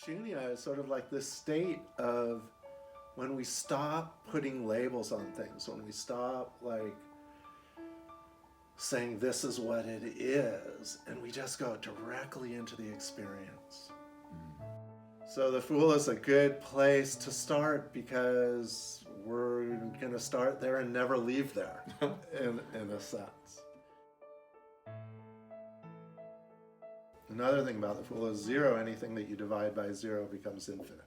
Shunia is sort of like this state of when we stop putting labels on things, when we stop like saying this is what it is, and we just go directly into the experience. So the Fool is a good place to start because we're going to start there and never leave there, in a sense. Another thing about the Fool is zero. Anything that you divide by zero becomes infinite.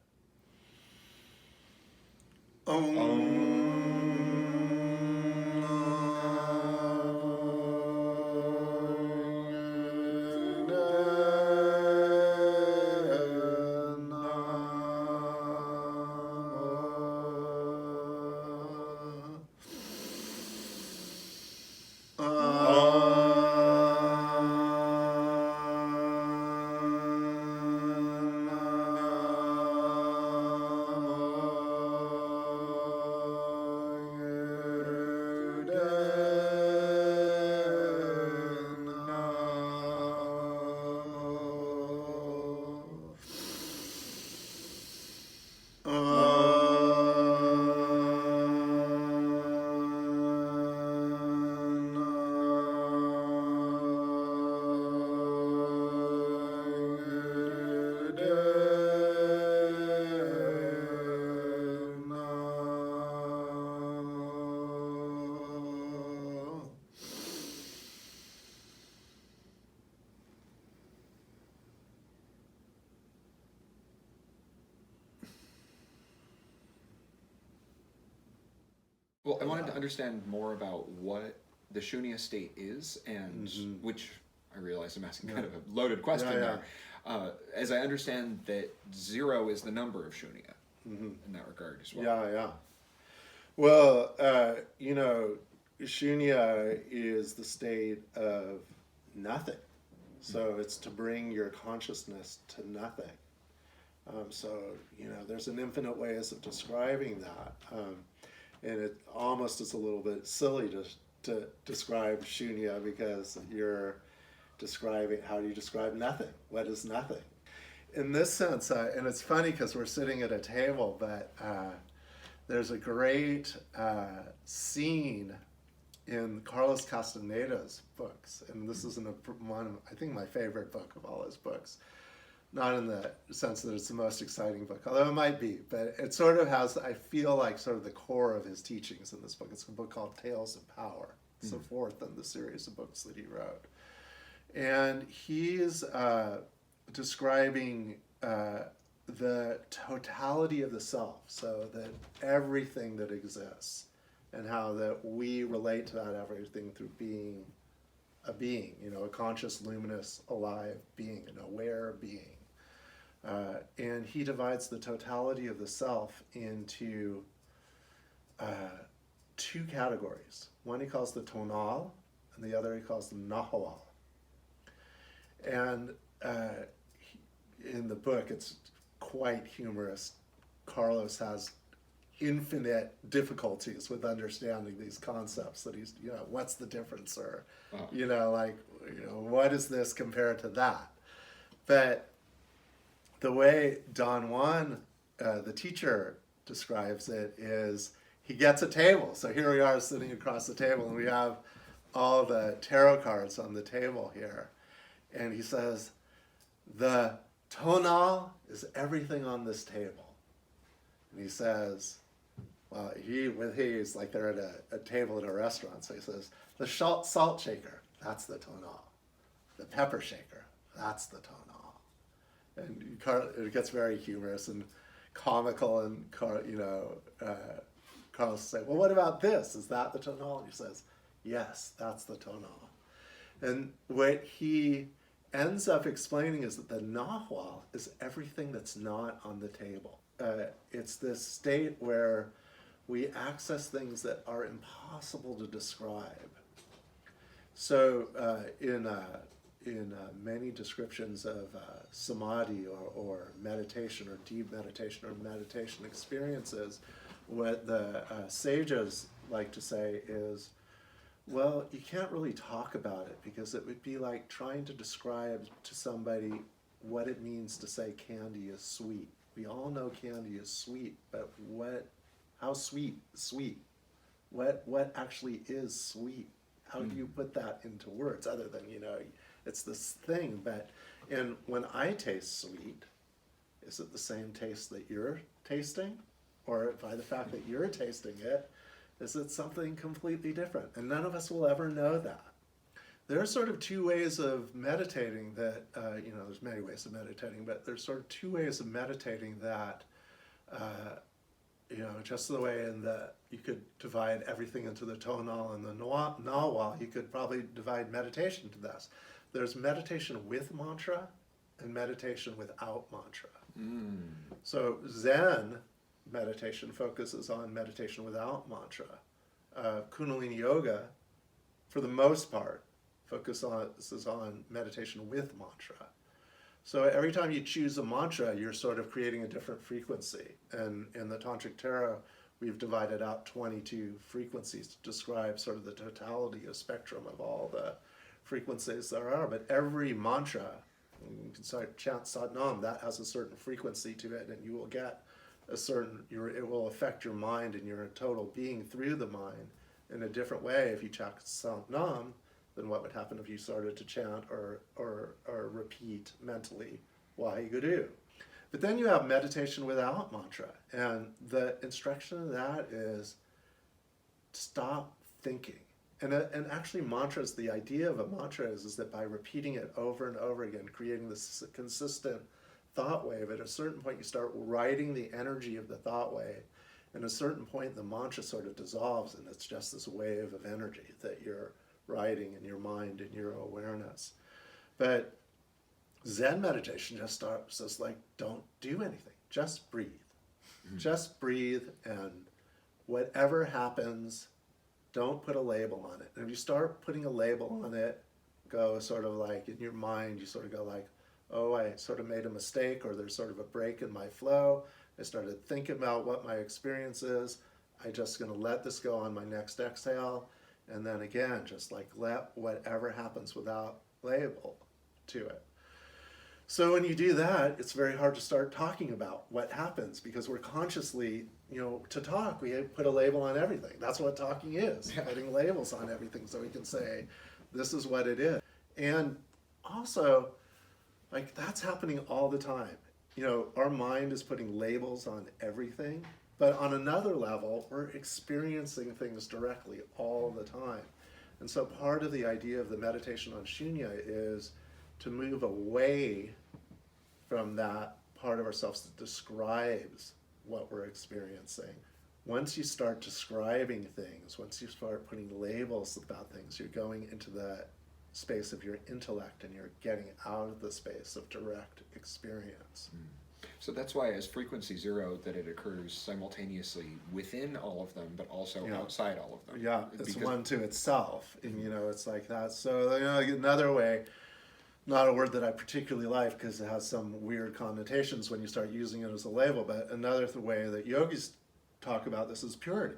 Well, I wanted to understand more about what the Shunia state is, and which I realize I'm asking kind of a loaded question there. As I understand that zero is the number of Shunia in that regard as well. Yeah. Well, Shunya is the state of nothing. So it's to bring your consciousness to nothing. There's an infinite ways of describing that. And it almost is a little bit silly to describe Shunya because you're describing, how do you describe nothing? What is nothing? In this sense, and it's funny because we're sitting at a table, but there's a great scene in Carlos Castaneda's books, and this is one, I think, my favorite book of all his books. Not in the sense that it's the most exciting book, although it might be, but it sort of has, I feel like, sort of the core of his teachings in this book. It's a book called Tales of Power. It's the fourth in the series of books that he wrote. And he's describing the totality of the self, so that everything that exists, and how that we relate to that everything through being, a conscious, luminous, alive being, an aware being. And he divides the totality of the self into two categories. One he calls the tonal, and the other he calls the nahual. And in the book, it's quite humorous. Carlos has infinite difficulties with understanding these concepts that he's, what's the difference, or, what is this compared to that? But the way Don Juan, the teacher, describes it is he gets a table. So here we are sitting across the table, and we have all the tarot cards on the table here. And he says, the tonal is everything on this table. And he says, well, he's like they're at a table at a restaurant. So he says, the salt shaker, that's the tonal. The pepper shaker, that's the tonal. And it gets very humorous and comical, and Carlos say, well, what about this? Is that the tonal? And he says, yes, that's the tonal. And what he ends up explaining is that the nahual is everything that's not on the table. It's this state where we access things that are impossible to describe. So in many descriptions of samadhi or meditation or deep meditation or meditation experiences, what the sages like to say is, well, you can't really talk about it because it would be like trying to describe to somebody what it means to say candy is sweet. We all know candy is sweet, but how sweet, sweet? What actually is sweet? How do you put that into words other than, it's this thing, and when I taste sweet, is it the same taste that you're tasting? Or by the fact that you're tasting it, is it something completely different? And none of us will ever know that. There are sort of two ways of meditating that, there's many ways of meditating, but there's sort of two ways of meditating that, just the way you could divide everything into the tonal and the nawal, you could probably divide meditation to this. There's meditation with mantra and meditation without mantra. So Zen meditation focuses on meditation without mantra. Kundalini Yoga, for the most part, focuses on meditation with mantra. So every time you choose a mantra, you're sort of creating a different frequency. And in the Tantric Tarot, we've divided out 22 frequencies to describe sort of the totality of spectrum of all the frequencies there are. But every mantra, you can start chant Sat Nam, that has a certain frequency to it, and you will get it will affect your mind and your total being through the mind in a different way if you chant Sat Nam than what would happen if you started to chant or repeat mentally Waheguru. But then you have meditation without mantra, and the instruction of that is stop thinking. And actually mantras, the idea of a mantra is that by repeating it over and over again, creating this consistent thought wave, at a certain point you start riding the energy of the thought wave, and at a certain point the mantra sort of dissolves, and it's just this wave of energy that you're riding in your mind and your awareness. But Zen meditation just starts as like, don't do anything, just breathe. Just breathe, and whatever happens, don't put a label on it. And if you start putting a label on it, go sort of like in your mind, you sort of go like, oh, I sort of made a mistake, or there's sort of a break in my flow. I started thinking about what my experience is. I'm just going to let this go on my next exhale. And then again, just like let whatever happens without label to it. So when you do that, it's very hard to start talking about what happens, because we're consciously, to talk, we put a label on everything. That's what talking is, putting labels on everything so we can say, this is what it is. And also, like, that's happening all the time. Our mind is putting labels on everything, but on another level, we're experiencing things directly all the time. And so part of the idea of the meditation on Shunia is to move away from that part of ourselves that describes what we're experiencing. Once you start describing things, once you start putting labels about things, you're going into the space of your intellect, and you're getting out of the space of direct experience. So that's why as frequency zero, that it occurs simultaneously within all of them, but also outside all of them. Yeah, it's one to itself, and it's like that. So another way, not a word that I particularly like because it has some weird connotations when you start using it as a label, but another way that yogis talk about this is purity.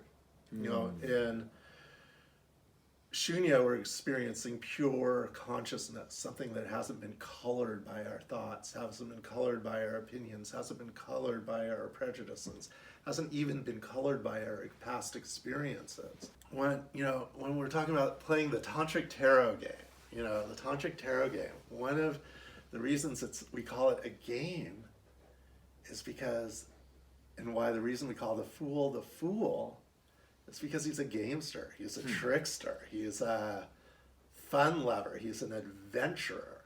In Shunya, we're experiencing pure consciousness, something that hasn't been colored by our thoughts, hasn't been colored by our opinions, hasn't been colored by our prejudices, hasn't even been colored by our past experiences. When we're talking about playing the Tantric Tarot game, the Tantric Tarot game, one of the reasons we call it a game is because, and why the reason we call the fool, it's because he's a gamester, he's a trickster, he's a fun lover, he's an adventurer.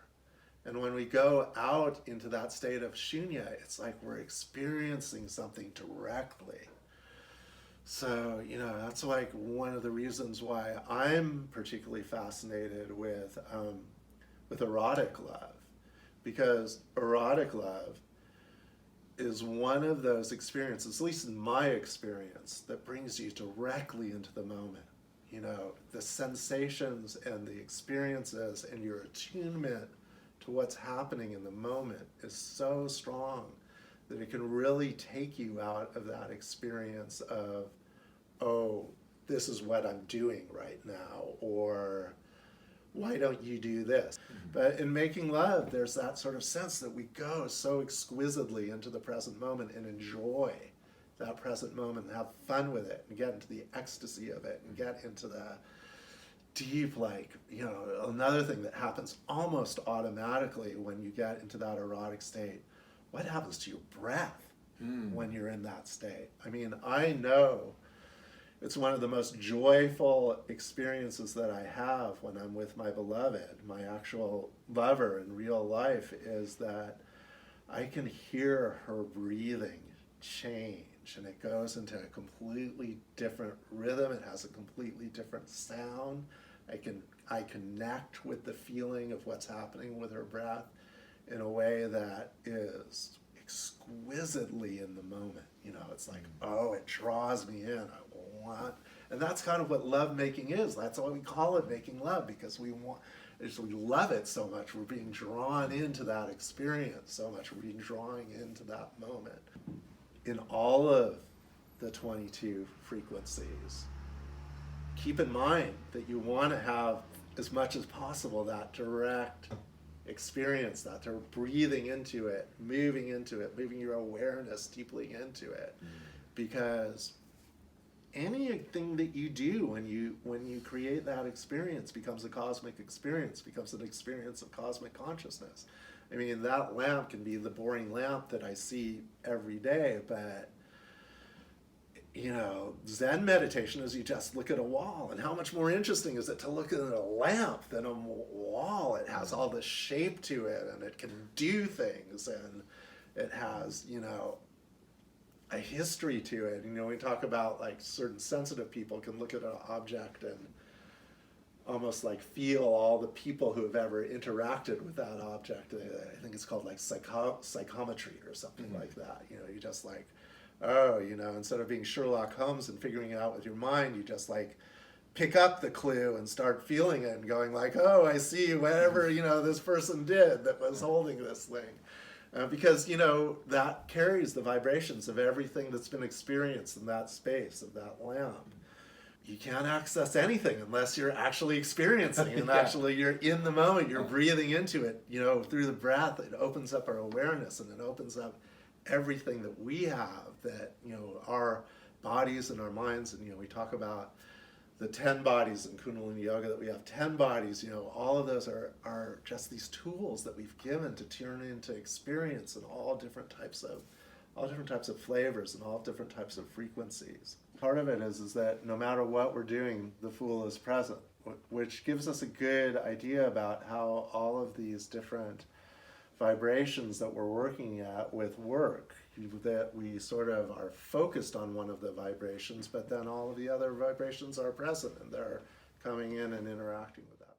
And when we go out into that state of Shunya, it's like we're experiencing something directly. So, that's like one of the reasons why I'm particularly fascinated with erotic love, because erotic love is one of those experiences, at least in my experience, that brings you directly into the moment. The sensations and the experiences and your attunement to what's happening in the moment is so strong that it can really take you out of that experience of, oh, this is what I'm doing right now, or why don't you do this? But in making love, there's that sort of sense that we go so exquisitely into the present moment and enjoy that present moment and have fun with it and get into the ecstasy of it and get into the deep, like, you know, another thing that happens almost automatically when you get into that erotic state. What happens to your breath when you're in that state? I mean, I know it's one of the most joyful experiences that I have when I'm with my beloved, my actual lover in real life, is that I can hear her breathing change, and it goes into a completely different rhythm. It has a completely different sound. I connect with the feeling of what's happening with her breath in a way that is exquisitely in the moment. You know, it's like, oh, it draws me in. I want, and that's kind of what love making is. That's why we call it making love, because we love it so much. We're being drawn into that experience so much. We're being drawing into that moment. In all of the 22 frequencies, keep in mind that you want to have, as much as possible, that direct experience, that they're breathing into it, moving your awareness deeply into it. Because anything that you do when you create that experience becomes a cosmic experience, becomes an experience of cosmic consciousness. I mean, that lamp can be the boring lamp that I see every day, but you know, Zen meditation is you just look at a wall, and how much more interesting is it to look at a lamp than a wall? It has all this shape to it, and it can do things, and it has, you know, a history to it. You know, we talk about like certain sensitive people can look at an object and almost like feel all the people who have ever interacted with that object. I think it's called like psychometry or something like that. You know, you just like, oh, you know, instead of being Sherlock Holmes and figuring it out with your mind, you just like pick up the clue and start feeling it and going like, oh, I see whatever, you know, this person did that was holding this thing. Because, you know, that carries the vibrations of everything that's been experienced in that space of that lamp. You can't access anything unless you're actually experiencing and actually you're in the moment, you're breathing into it, you know, through the breath. It opens up our awareness, and it opens up everything that we have, that, you know, our bodies and our minds. And, you know, we talk about the 10 bodies in Kundalini Yoga, that we have 10 bodies. You know, all of those are just these tools that we've given to turn into experience in all different types of flavors and all different types of frequencies. Part of it is that no matter what we're doing, the Fool is present, which gives us a good idea about how all of these different vibrations that we're working at with work, that we sort of are focused on one of the vibrations, but then all of the other vibrations are present and they're coming in and interacting with that.